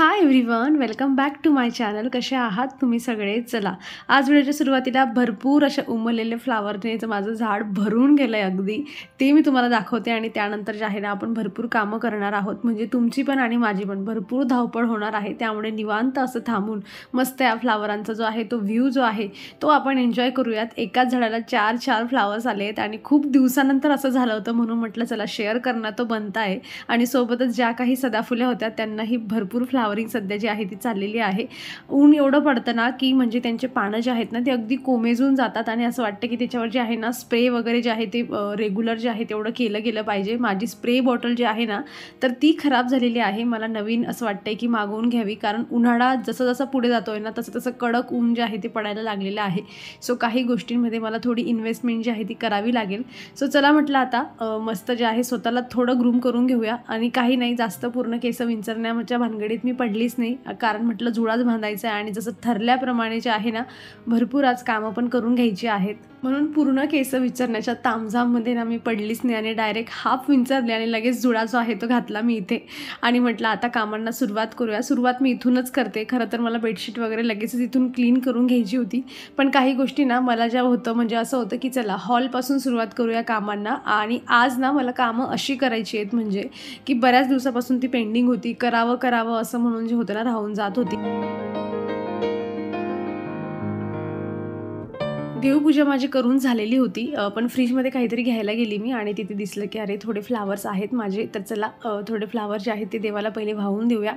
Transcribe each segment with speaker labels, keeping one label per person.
Speaker 1: High everyone, welcome back to my channel. कसे आहात तुम्ही सगळे? चला, आज व्हिडिओच्या सुरुवातीला भरपूर अशा उमललेले फ्लावरने माझं झाड भरून गेलं आहे अगदी. ते मी तुम्हाला दाखवते आणि त्यानंतर जे आहे ना आपण भरपूर कामं करणार आहोत. म्हणजे तुमची पण आणि माझी पण भरपूर धावपळ होणार आहे. त्यामुळे निवांत असं थांबून मस्त या फ्लावरांचा जो आहे तो व्ह्यू जो आहे तो आपण एन्जॉय करूयात. एकाच झाडाला चार चार फ्लावर्स आले आहेत आणि खूप दिवसानंतर असं झालं होतं, म्हणून म्हटलं चला शेअर करणं तो बनता आहे. आणि सोबतच ज्या काही सदाफुल्या होत्या त्यांनाही भरपूर फ्लावरिंग सध्या जी आहे ती चाललेली आहे. ऊन एवढं पडतं ना की म्हणजे त्यांचे पानं जे आहेत ना ते अगदी कोमेजून जातात आणि असं वाटतं की त्याच्यावर जे आहे ना स्प्रे वगैरे जे आहे ते रेग्युलर जे आहे तेवढं केलं गेलं पाहिजे. माझी स्प्रे बॉटल जी आहे ना तर ती खराब झालेली आहे. मला नवीन असं वाटतंय की मागवून घ्यावी, कारण उन्हाळा जसं जसं पुढे जातोय ना तसं तसं कडक ऊन जे आहे ते पडायला लागलेलं आहे. सो काही गोष्टींमध्ये मला थोडी इन्व्हेस्टमेंट जी आहे ती करावी लागेल. सो चला म्हटलं आता मस्त जे आहे स्वतःला थोडं ग्रूम करून घेऊया. आणि काही नाही, जास्त पूर्ण केस विंचरण्याच्या भानगडीत मी पडलीच नाही, कारण म्हटलं जुळाच बांधायचा आहे आणि जसं ठरल्याप्रमाणे जे आहे ना भरपूर आज कामं पण करून घ्यायची आहेत. म्हणून पूर्ण केस विंचरण्याच्या तामझाममध्ये ना मी पडलीच नाही आणि डायरेक्ट हाफ विंचरले आणि लगेच जुळा जो आहे तो घातला मी इथे. आणि म्हटलं आता कामांना सुरुवात करूया. सुरुवात मी इथूनच करते. खरं तर मला बेडशीट वगैरे लगेचच इथून क्लीन करून घ्यायची होती, पण काही गोष्टी ना मला ज्या होतं म्हणजे असं होतं की चला हॉलपासून सुरुवात करूया कामांना. आणि आज ना मला कामं अशी करायची आहेत म्हणजे की बऱ्याच दिवसापासून ती पेंडिंग होती. करावं असं म्हणून जे होतं ना राहून जात होती. देवपूजा माझी करून झालेली होती, पण फ्रीजमध्ये काहीतरी घ्यायला गेली मी आणि तिथे दिसलं की अरे थोडे फ्लावर्स आहेत माझे, तर चला थोडे फ्लावर जे आहेत ते देवाला पहिले वाहून देऊया.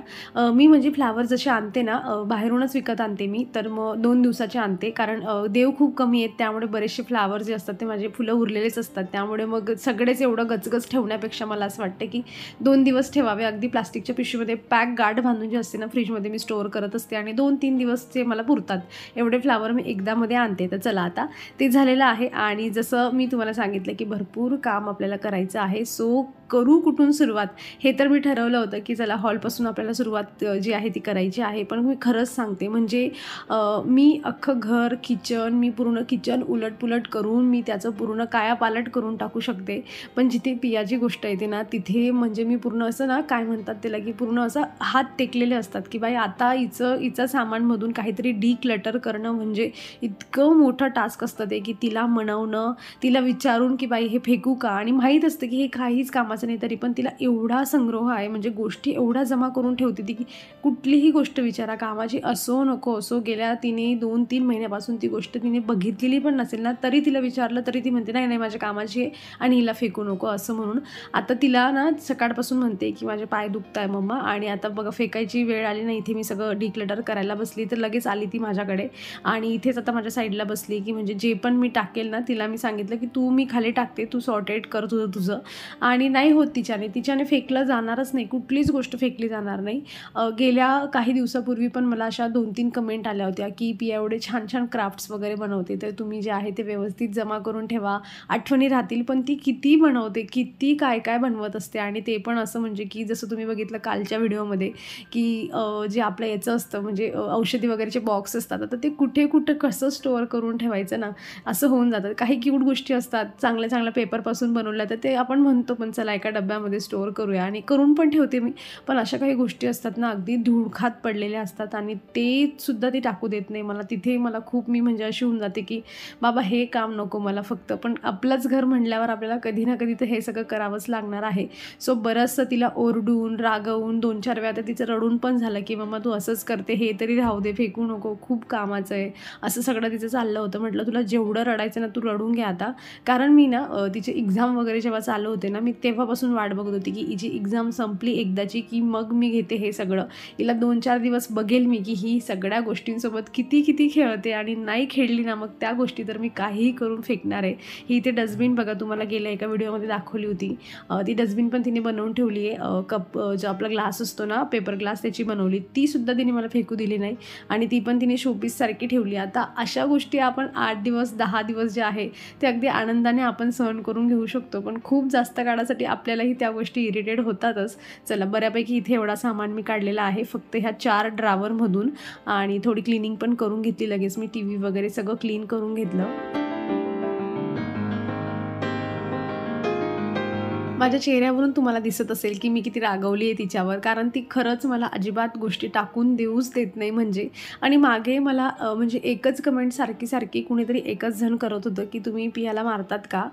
Speaker 1: मी म्हणजे फ्लावर जसे आणते ना बाहेरूनच विकत आणते मी, तर मग 2 दिवसाचे आणते, कारण देव खूप कमी आहेत त्यामुळे बरेचसे फ्लावर जे असतात ते माझे फुलं उरलेलेच असतात. त्यामुळे मग सगळेच एवढं गचगच ठेवण्यापेक्षा मला असं वाटतं की 2 दिवस ठेवावे. अगदी प्लास्टिकच्या पिशवीमध्ये पॅक गाठ बांधून जे असते ना फ्रीजमध्ये मी स्टोअर करत असते आणि 2-3 दिवस ते मला पुरतात. एवढे फ्लावर मी एकदामध्ये आणते. तर चला आता ते झालेलं आहे. आणि जसं मी तुम्हाला सांगितलं की भरपूर काम आपल्याला करायचं आहे. सो करू कुठून सुरुवात हे तर मी ठरवलं होतं की चला हॉलपासून आपल्याला सुरुवात जी आहे ती करायची आहे. पण मी खरंच सांगते म्हणजे मी अख्खं घर किचन मी पूर्ण किचन उलटपुलट करून मी त्याचं पूर्ण कायापालट करून टाकू शकते. पण जिथे पियाची गोष्ट येते ना तिथे म्हणजे मी पूर्ण असं ना काय म्हणतात त्याला की पूर्ण असं हात टेकलेले असतात की बाई आता हिचं सामानमधून काहीतरी डिक्लटर करणं म्हणजे इतकं मोठं टास्क असतं ते की तिला मनवणं, तिला विचारून की बाई हे फेकू का, आणि माहीत असतं की हे काहीच कामाचं नाही तरी पण तिला एवढा संग्रह आहे म्हणजे गोष्टी एवढा जमा करून ठेवते ती की कुठलीही गोष्ट विचारा कामाची असो नको असो, गेल्या तिने 2-3 महिन्यापासून ती गोष्ट तिने बघितलेली पण नसेल ना तरी तिला विचारलं तरी ती म्हणते नाही नाही माझ्या कामाची आहे आणि हिला फेकू नको असं म्हणून. आता तिला ना सकाळपासून म्हणते की माझे पाय दुखत आहे मम्मा, आणि आता बघा फेकायची वेळ आली ना इथे मी सगळं डिक्लटर करायला बसली तर लगेच आली ती माझ्याकडे आणि इथेच आता माझ्या साईडला बसली की म्हणजे जे पण मी टाकेल ना तिला मी सांगितलं की तू मी खाली टाकते तू सॉर्टेड कर तुझं. आणि नाही होत तिच्याने फेकलं जाणारच नाही, कुठलीच गोष्ट फेकली जाणार नाही. गेल्या काही दिवसापूर्वी पण मला अशा 2-3 कमेंट आल्या होत्या की पिया एवढे छान छान क्राफ्ट्स वगैरे बनवते तर तुम्ही जे आहे ते व्यवस्थित जमा करून ठेवा, आठवणी राहतील. पण ती किती बनवते, किती काय काय बनवत असते. आणि ते पण असं म्हणजे की जसं तुम्ही बघितलं कालच्या व्हिडिओमध्ये की जे आपलं याचं असतं म्हणजे औषधी वगैरेचे बॉक्स असतात, आता ते कुठे कसं स्टोअर करून ठेवायचं ना असं होऊन जातं. काही क्यूट गोष्टी असतात चांगल्या चांगल्या पेपरपासून बनवल्या तर ते आपण म्हणतो पण चला एका डब्यामध्ये स्टोअर करूया आणि करून पण ठेवते मी. पण अशा काही गोष्टी असतात ना अगदी धुळखात पडलेल्या असतात आणि ते सुद्धा ती टाकू देत नाही मला. तिथे मला खूप मी म्हणजे अशी होऊन जाते की बाबा हे काम नको मला फक्त, पण आपलंच घर म्हणल्यावर आपल्याला कधी ना कधी तर हे सगळं करावंच लागणार आहे. सो बरंचसं तिला ओरडून रागवून 2-4 वेळा तर तिचं रडून पण झालं की मम्मा तू असंच करते, हे तरी राहू दे फेकू नको खूप कामाचं आहे असं सगळं तिचं चाललं होतं. म्हटलं तुला जेवढं रडायचं ना तू रडून घे आता, कारण मी ना तिचे एक्झाम वगैरे जेव्हा चालू होते ना मी तेव्हापासून वाट बघत होती की हिची एक्झाम संपली एकदाची की मग मी घेते हे सगळं. हिला 2-4 दिवस बघेल मी की ही सगळ्या गोष्टींसोबत किती खेळते आणि नाही खेळली ना मग त्या गोष्टी तर मी काहीही करून फेकणार आहे. ही ते डस्टबिन बघा तुम्हाला गेल्या एका व्हिडिओमध्ये दाखवली होती, ती डस्टबिन पण तिने बनवून ठेवली आहे. कप जो आपला ग्लास असतो ना पेपर ग्लास त्याची बनवली, ती सुद्धा तिने मला फेकू दिली नाही आणि ती पण तिने शोपीस सारखी ठेवली. आता अशा गोष्टी आपण 8 दिवस 10 दिवस जे आहे ते अगदी आनंदाने आपण सहन करून घेऊ शकतो, पण खूप जास्त काळासाठी आपल्यालाही त्या गोष्टी इरिटेट होतातच. चला बऱ्यापैकी इथे एवढा सामान मी काढलेला आहे फक्त ह्या 4 ड्रावरमधून, आणि थोडी क्लिनिंग पण करून घेतली लगेच मी. TV वगैरे सगळं क्लीन करून घेतलं. माझ्या चेहऱ्यावरून तुम्हाला दिसत असेल की मी किती रागवली आहे तिच्यावर, कारण ती खरंच मला अजिबात गोष्टी टाकून देऊच देत नाही म्हणजे. आणि मागे मला म्हणजे एकच कमेंट सारखी कुणीतरी एकच जण करत होतं की तुम्ही पियाला मारतात का?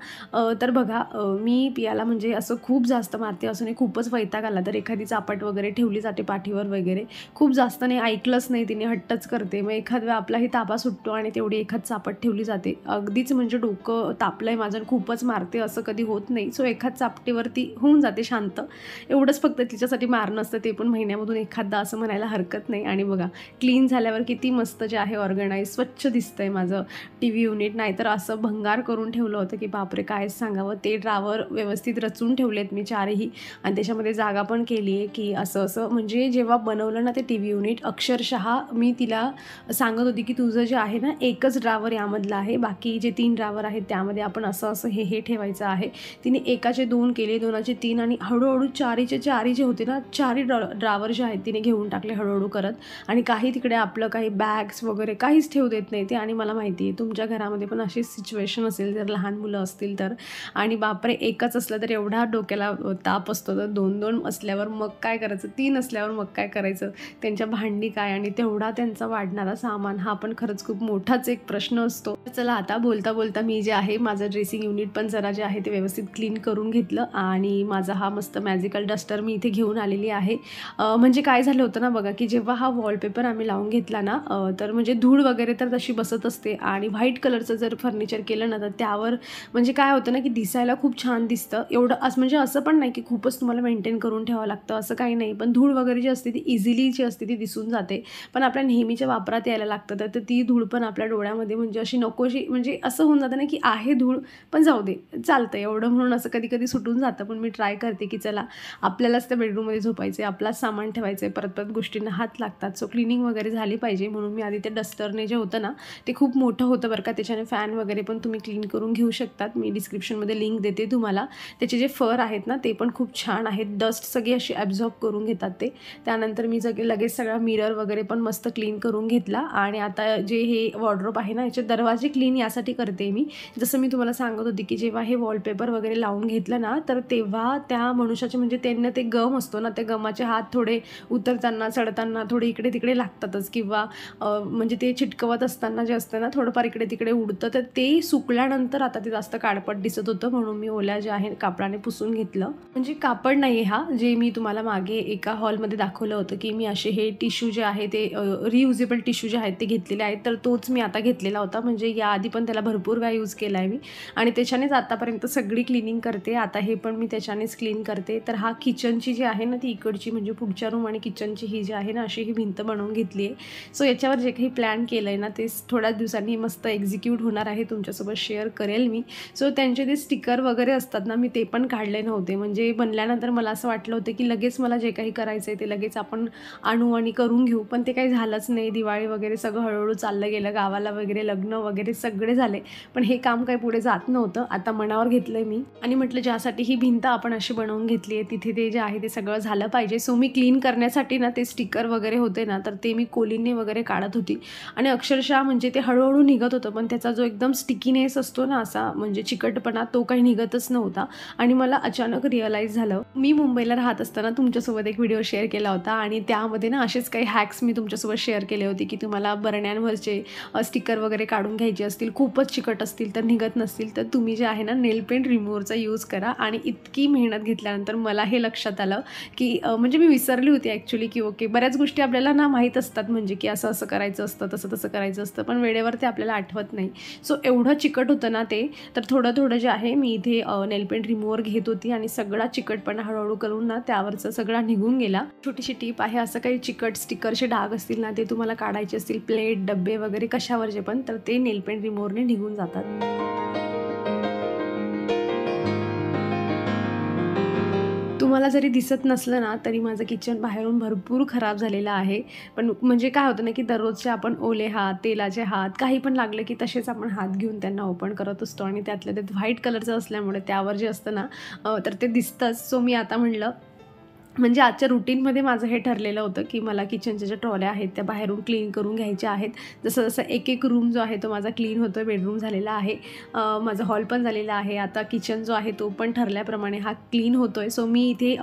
Speaker 1: तर बघा, मी पियाला म्हणजे असं खूप जास्त मारते असं नाही, खूपच वैताग आला तर एखादी चापट वगैरे ठेवली जाते पाठीवर वगैरे, खूप जास्त नाही, ऐकलंच नाही तिने, हट्टच करते. मग एखाद वेळा आपलाही ताबा सुटतो आणि तेवढी एखाद चापट ठेवली जाते. अगदीच म्हणजे डोकं तापलंय माझं आणि खूपच मारते असं कधी होत नाही. सो एखाद चापटीवरती होऊन जाते शांत. एवढंच फक्त तिच्यासाठी मारणं असतं, ते पण महिन्यामधून एखादा असं म्हणायला हरकत नाही. आणि बघा, क्लीन झाल्यावर किती मस्त जे आहे ऑर्गनाइज स्वच्छ दिसतंय माझं टीव्ही युनिट. नाहीतर असं भंगार करून ठेवलं होतं की बापरे कायच सांगावं. ते ड्रावर व्यवस्थित रचून ठेवलेत मी 4ही आणि त्याच्यामध्ये जागा पण केली आहे की असं म्हणजे जेव्हा बनवलं ना ते टीव्ही युनिट, अक्षरशः मी तिला सांगत होती की तुझं जे आहे ना एकच ड्रावर यामधलं आहे, बाकी जे 3 ड्रावर आहेत त्यामध्ये आपण असं हे ठेवायचं आहे. तिने एकाचे 2 केले, 2चे 3 आणि हळूहळू 4चे 4 जे होते ना, 4ही ड्रावर जे आहेत तिने घेऊन टाकले हळूहळू करत. आणि काही तिकडे आपलं काही बॅग्स वगैरे काहीच ठेवू देत नाही ते. आणि मला माहिती आहे तुमच्या घरामध्ये पण अशीच सिच्युएशन असेल जर लहान मुलं असतील तर. आणि बापरे, एकच असलं तर एवढा डोक्याला ताप असतो, तर 2-2 असल्यावर मग काय करायचं, 3 असल्यावर मग काय करायचं, त्यांच्या भांडी काय आणि तेवढा त्यांचा वाढणारा सामान, हा पण खरंच खूप मोठाच एक प्रश्न असतो. चला, आता बोलता बोलता मी जे आहे माझं ड्रेसिंग युनिट पण जरा जे आहे ते व्यवस्थित क्लीन करून घेतलं. आणि माझा हा मस्त मॅजिकल डस्टर मी इथे घेऊन आलेली आहे. म्हणजे काय झालं होतं ना बघा, की जेव्हा हा वॉलपेपर आम्ही लावून घेतला ना, तर म्हणजे धूळ वगैरे तर तशी बसत असते आणि व्हाईट कलरचं जर फर्निचर केलं ना तर त्यावर म्हणजे काय होतं ना की दिसायला खूप छान दिसतं. एवढं म्हणजे असं पण नाही की खूपच तुम्हाला मेंटेन करून ठेवावं लागतं, असं काही नाही. पण धूळ वगैरे जी असते ती इझिली जी असते ती दिसून जाते. पण आपल्या नेहमीच्या वापरात यायला लागतं तर ती धूळ पण आपल्या डोळ्यामध्ये म्हणजे अशी नकोशी, म्हणजे असं होऊन जातं ना की आहे धूळ पण जाऊ दे चालतं एवढं, म्हणून असं कधी कधी सुटून जातं. पण मी ट्राय करते की चला, आपल्यालाच त्या बेडरूममध्ये झोपायचं आहे, आपलाच सामान ठेवायचं आहे, परत गोष्टींना हात लागतात. सो क्लिनिंग वगैरे झाली पाहिजे म्हणून मी आधी ते डस्टरने जे होतं ना ते खूप मोठं होतं बरं का, त्याच्याने फॅन वगैरे पण तुम्ही क्लीन करून घेऊ शकतात. मी डिस्क्रिप्शनमध्ये लिंक देते तुम्हाला. त्याचे जे फर आहेत ना ते पण खूप छान आहेत, डस्ट सगळी अशी ॲब्झॉर्ब करून घेतात ते. त्यानंतर मी लगेच सगळा मिरर वगैरे पण मस्त क्लीन करून घेतला. आणि आता जे हे वॉर्डरोब आहे ना याचे दरवाजे क्लीन यासाठी करते मी, जसं मी तुम्हाला सांगत होती की जेव्हा हे वॉलपेपर वगैरे लावून घेतलं ना तर तेव्हा त्या मनुष्याचे म्हणजे त्यांना ते गम असतो ना, त्या गमाचे हात थोडे उतरताना चढताना थोडे इकडे तिकडे लागतातच, किंवा म्हणजे ते चिटकवत असताना जे असतं ना थोडंफार इकडे तिकडे उडतं, तर ते सुकल्यानंतर आता ते जास्त काळपट दिसत होतं म्हणून मी ओल्या जे आहे कापडाने पुसून घेतलं. म्हणजे कापड नाही, हा जे मी तुम्हाला मागे एका हॉलमध्ये दाखवलं होतं की मी असे हे टिश्यू जे आहे ते रियुजेबल टिश्यू जे आहेत ते घेतलेले आहेत, तर तोच मी आता घेतलेला होता. म्हणजे याआधी पण त्याला भरपूर वेळा यूज केला आहे मी आणि त्याच्यानेच आतापर्यंत सगळी क्लिनिंग करते. आता हे पण मी त्याच्यानेच क्लीन करते. तर हा किचनची जी आहे ना ती इकडची म्हणजे पुढच्या रूम आणि किचनची ही जी आहे ना अशी ही भिंत बनवून घेतली आहे. सो याच्यावर जे काही प्लॅन केलं आहे ना ते थोड्याच दिवसांनी मस्त एक्झिक्यूट होणार आहे, तुमच्यासोबत शेअर करेल मी. सो त्यांचे ते स्टिकर वगैरे असतात ना, मी ते पण काढले नव्हते. म्हणजे बनल्यानंतर मला असं वाटलं होतं की लगेच मला जे काही करायचं आहे ते लगेच आपण आणू आणि करून घेऊ, पण ते काही झालंच नाही. दिवाळी वगैरे सगळं हळूहळू चाललं गेलं, गावाला वगैरे लग्न वगैरे सगळे झाले, पण हे काम काही पुढे जात नव्हतं. आता मनावर घेतलंय मी आणि म्हटलं ज्यासाठी ही भिंत आपण अशी बनवून घेतली आहे तिथे ते जे आहे ते सगळं झालं पाहिजे. सो मी क्लीन करण्यासाठी ना ते स्टिकर वगैरे होते ना तर ते मी कोलीने वगैरे काढत होती आणि अक्षरशः म्हणजे ते हळूहळू निघत होतं, पण त्याचा जो एकदम स्टिकीनेस असतो ना असा म्हणजे चिकटपणा, तो काही निघतच नव्हता. आणि मला अचानक रिअलाईज झालं, मी मुंबईला राहत असताना तुमच्यासोबत एक व्हिडिओ शेअर केला होता आणि त्यामध्ये ना असेच काही हॅक्स मी तुमच्यासोबत शेअर केले होते की तुम्हाला बरण्यांवरचे स्टिकर वगैरे काढून घ्यायचे असतील, खूपच चिकट असतील तर निघत नसतील तर तुम्ही जे आहे ना नेल पेंट रिमूव्हरचा यूज करा. आणि इतकी मेहनत घेतल्यानंतर मला हे लक्षात आलं की म्हणजे मी विसरली होती ॲक्च्युली की ओके बऱ्याच गोष्टी आपल्याला ना माहीत असतात, म्हणजे की असं असं करायचं असतं, तसं करायचं असतं, पण वेळेवर ते आपल्याला आठवत नाही. सो एवढं चिकट होतं ना ते, तर थोडं जे आहे मी इथे नेल पेंट रिमूव्हर घेत होती आणि सगळा चिकटपणा हळूहळू करून ना त्यावरचा सगळा निघून गेला. छोटीशी टीप आहे, असं काही चिकट स्टिकरचे डाग असतील ना ते तुम्हाला काढायचे असतील, प्लेट डब्बे वगैरे कशावरचे पण, तर ते नेल पेंट रिमूव्हरने निघून जातात. तुम्हाला जरी दिसत नसलं ना तरी माझं किचन बाहेरून भरपूर खराब झालेलं आहे. पण म्हणजे काय होतं ना की दररोजचे आपण ओले हात, तेलाचे हात, काही पण लागलं की तसेच आपण हात घेऊन त्यांना ओपन करत असतो आणि त्यातल्या त्यात व्हाईट कलरचं असल्यामुळे त्यावर जे असतं ना तर ते दिसतंच. सो मी आता म्हणलं म्हणजे आजच्या रुटीनमध्ये माझं हे ठरलेलं होतं की मला किचनच्या ज्या ट्रॉल्या आहेत त्या बाहेरून क्लीन करून घ्यायच्या आहेत. जसं जसं एक एक रूम जो आहे तो माझा क्लीन होतो आहे. बेडरूम झालेला आहे, माझा हॉल पण झालेला आहे. आता किचन जो आहे तो पण ठरल्याप्रमाणे हा क्लीन होतो आहे. सो मी इथे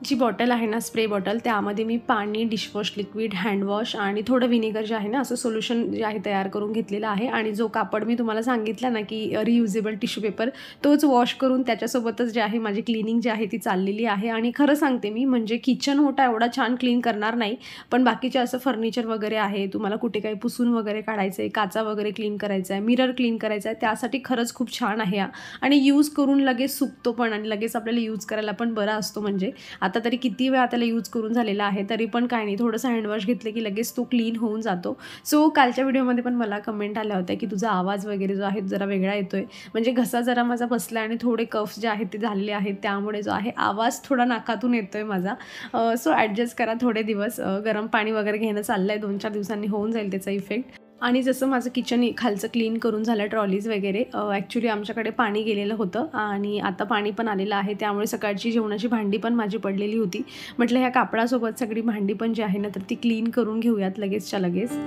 Speaker 1: जी बॉटल आहे ना, स्प्रे बॉटल, त्यामध्ये मी पाणी, डिशवॉश लिक्विड, हँडवॉश आणि थोडं विनेगर जे आहे ना, असं सोल्युशन जे आहे तयार करून घेतलेलं आहे. आणि जो कापड मी तुम्हाला सांगितला ना की रियुजेबल टिश्यू पेपर, तोच वॉश करून त्याच्यासोबतच जे आहे माझी क्लिनिंग जी आहे ती चाललेली आहे. आणि खरं सांगते मी, म्हणजे किचन ओटा एवढा छान क्लीन करणार नाही, पण बाकीचे असं फर्निचर वगैरे आहे, तुम्हाला कुठे काही पुसून वगैरे काढायचं आहे, काचा वगैरे क्लीन करायचा आहे, मिरर क्लीन करायचा आहे, त्यासाठी खरंच खूप छान आहे हा. आणि यूज करून लगेच सुकतो पण आणि लगेच आपल्याला यूज करायला पण बरा असतो. म्हणजे आता तरी किती वेळा त्याला यूज करून झालेला आहे, तरी पण काही नाही, थोडंसं हँडवॉश घेतलं की लगेच तो क्लीन होऊन जातो. सो कालच्या व्हिडिओमध्ये पण मला कमेंट आल्या होत्या की तुझा आवाज वगैरे जो आहे जरा वेगळा येतोय, म्हणजे घसा जरा माझा बसला आणि थोडे कफ जे आहेत ते झालेले आहेत, त्यामुळे जो आहे आवाज थोडा नाकातून येतोय माझा. सो ॲडजस्ट करा थोडे दिवस. गरम पाणी वगैरे घेणं चाललं आहे, 2-4 दिवसांनी होऊन जाईल त्याचा इफेक्ट. आणि जसं माझं किचन खालचं क्लीन करून झालं, ट्रॉलीज वगैरे, ॲक्च्युली आमच्याकडे पाणी गेलेलं होतं आणि आता पाणी पण आलेलं आहे, त्यामुळे सकाळची जेवणाची भांडी पण माझी पडलेली होती. म्हटलं ह्या कापडासोबत सगळी भांडी पण जी आहे ना, तर ती क्लीन करून घेऊयात लगेचच्या लगेच.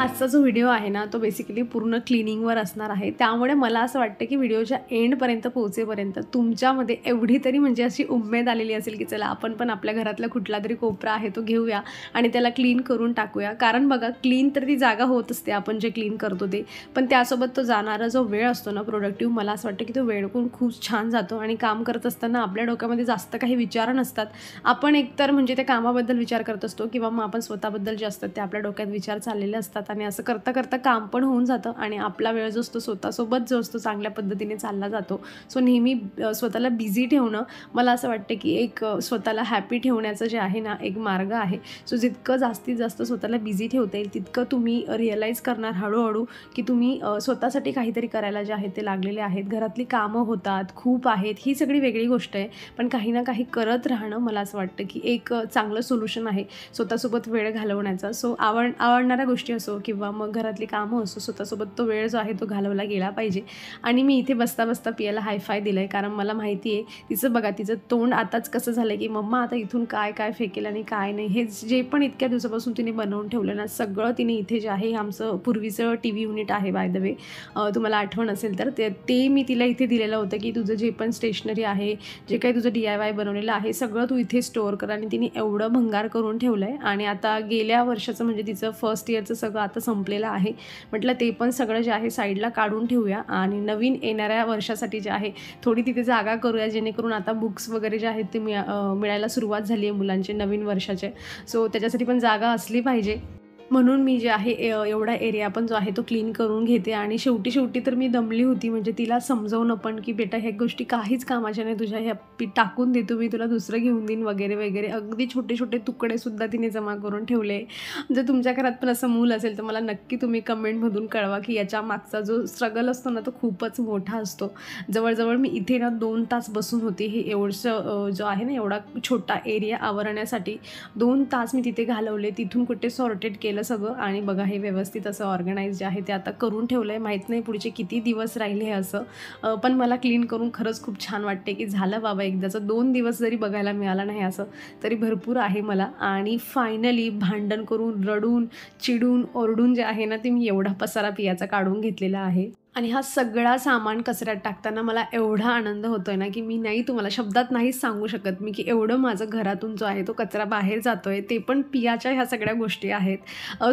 Speaker 1: आजचा जो व्हिडिओ आहे ना, तो बेसिकली पूर्ण क्लिनिंगवर असणार आहे. त्यामुळे मला असं वाटतं की व्हिडिओच्या एंडपर्यंत पोहोचेपर्यंत तुमच्यामध्ये एवढी तरी म्हणजे अशी उमेद आलेली असेल की चला आपण पण आपल्या घरातला कुठला तरी कोपरा आहे तो घेऊया आणि त्याला क्लीन करून टाकूया. कारण बघा, क्लीन तर ती जागा होत असते आपण जे क्लीन करतो ते, पण त्यासोबत तो जाणारा जो वेळ असतो ना प्रोडक्टिव्ह, मला असं वाटतं की तो वेळ पण खूप छान जातो. आणि काम करत असताना आपल्या डोक्यामध्ये जास्त काही विचार नसतात. आपण एकतर म्हणजे त्या कामाबद्दल विचार करत असतो किंवा मग आपण स्वतःबद्दल जे असतात ते आपल्या डोक्यात विचार चाललेले असतात आणि असं करता करता काम पण होऊन जातं आणि आपला वेळ जो असतो स्वतःसोबत जो असतो चांगल्या पद्धतीने चालला जातो. सो नेहमी स्वतःला बिझी ठेवणं, मला असं वाटतं की एक स्वतःला हॅपी ठेवण्याचं जे आहे ना, एक मार्ग आहे. सो जितकं जास्तीत जास्त स्वतःला बिझी ठेवता येईल तितकं तुम्ही रिअलाईज करणार हळूहळू की तुम्ही स्वतःसाठी काहीतरी करायला जे आहे ते लागलेले आहेत. घरातली कामं होतात, खूप आहेत, ही सगळी वेगळी गोष्ट आहे, पण काही ना काही करत राहणं मला असं वाटतं की एक चांगलं सोल्युशन आहे स्वतःसोबत वेळ घालवण्याचा. सो आवडणाऱ्या गोष्टी असो किंवा मग घरातली कामं असो, स्वतःसोबत तो वेळ जो आहे तो घालवला गेला पाहिजे. आणि मी इथे बसता बसता पियाला हायफाय दिलं आहे, कारण मला माहिती आहे तिचं बघा, तिचं तोंड आताच कसं झालं आहे की मम्मा आता इथून काय काय फेकेल आणि काय नाही, हे जे पण इतक्या दिवसापासून तिने बनवून ठेवलं ना, सगळं तिने इथे जे आहे, आमचं पूर्वीचं TV युनिट आहे बाय द वे, तुम्हाला आठवण असेल तर ते मी तिला इथे दिलेलं होतं की तुझं जे पण स्टेशनरी आहे, जे काही तुझं DIY बनवलेलं आहे, सगळं तू इथे स्टोअर कर. आणि तिने एवढं भंगार करून ठेवलं आहे. आणि आता गेल्या वर्षाचं म्हणजे तिचं फर्स्ट इयरचं सगळं आता संपलेलं आहे. म्हटलं ते पण सगळं जे आहे साईडला काढून ठेवूया आणि नवीन येणाऱ्या वर्षासाठी जे आहे थोडी तिथे जागा करूया, जेणेकरून आता बुक्स वगैरे जे आहेत ते मिळायला सुरुवात झाली आहे मुलांचे नवीन वर्षाचे. सो त्याच्यासाठी पण जागा असली पाहिजे, म्हणून मी जे आहे एवढा एरिया पण जो आहे तो क्लीन करून घेते. आणि शेवटी तर मी दमली होती, म्हणजे तिला समजवणं पण की बेटा ह्या गोष्टी काहीच कामाच्या नाही तुझ्या, ह्या टाकून देतो मी तुला, दुसरं घेऊन देईन वगैरे वगैरे. अगदी छोटे छोटे तुकडेसुद्धा तिने जमा करून ठेवले. जर तुमच्या घरात पण असं मूल असेल तर मला नक्की तुम्ही कमेंटमधून कळवा की याच्या मागचा जो स्ट्रगल असतो ना तो खूपच मोठा असतो. जवळजवळ मी इथे ना 2 तास बसून होते. हे एवढंसं जो आहे ना, एवढा छोटा एरिया आवरण्यासाठी 2 तास मी तिथे घालवले. तिथून कुठे सॉर्टेड केलं सगळं आणि बघा हे व्यवस्थित असं ऑर्गनाइज जे आहे ते आता करून ठेवलं आहे. माहीत नाही पुढचे किती दिवस राहिले हे असं, पण मला क्लीन करून खरंच खूप छान वाटते की झालं बाबा एकदाचं. 2 दिवस जरी बघायला मिळाला नाही असं तरी भरपूर आहे मला. आणि फायनली भांडण करून, रडून, चिडून, ओरडून जे आहे ना, ते मी एवढा पसारा पियाचा काढून घेतलेला आहे. आणि हा सगळा सामान कचऱ्यात टाकताना मला एवढा आनंद होतोय ना की मी नाही तुम्हाला शब्दात नाहीच सांगू शकत मी की एवढं माझं घरातून जो आहे तो कचरा बाहेर जातोय, ते पण पियाच्या ह्या सगळ्या गोष्टी आहेत.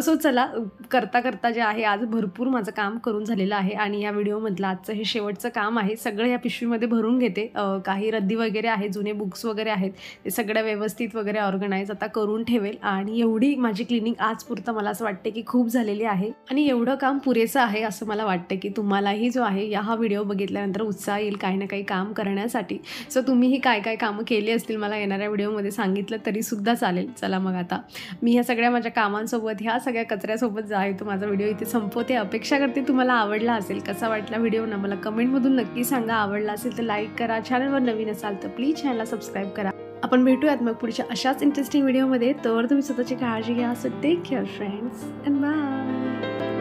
Speaker 1: सो चला, करता करता जे आहे आज भरपूर माझं काम करून झालेलं आहे. आणि या व्हिडिओमधलं आजचं हे शेवटचं काम आहे. सगळं या पिशवीमध्ये भरून घेते. काही रद्दी वगैरे आहे, जुने बुक्स वगैरे आहेत, ते सगळं व्यवस्थित वगैरे ऑर्गनाईज आता करून ठेवेल. आणि एवढी माझी क्लिनिंग आजपुरतं मला असं वाटते की खूप झालेली आहे आणि एवढं काम पुरेसं आहे असं मला वाटतं की मलाही जो आहे हा व्हिडिओ बघितल्यानंतर उत्साह येईल काही ना काही काम करण्यासाठी. सो तुम्हीही काय काय कामं केली असतील मला येणाऱ्या व्हिडिओमध्ये सांगितलं तरीसुद्धा चालेल. चला मग आता मी ह्या सगळ्या माझ्या कामांसोबत, ह्या सगळ्या कचऱ्यासोबत जो आहे तो माझा व्हिडिओ इथे संपवते. अपेक्षा करते तुम्हाला आवडला असेल. कसा वाटला व्हिडिओ ना मला कमेंटमधून नक्की सांगा. आवडला असेल तर लाईक करा. चॅनलवर नवीन असाल तर प्लीज चॅनलला सबस्क्राईब करा. आपण भेटूयात मग पुढच्या अशाच इंटरेस्टिंग व्हिडिओमध्ये. तर तुम्ही स्वतःची काळजी घ्या. So take care friends and bye.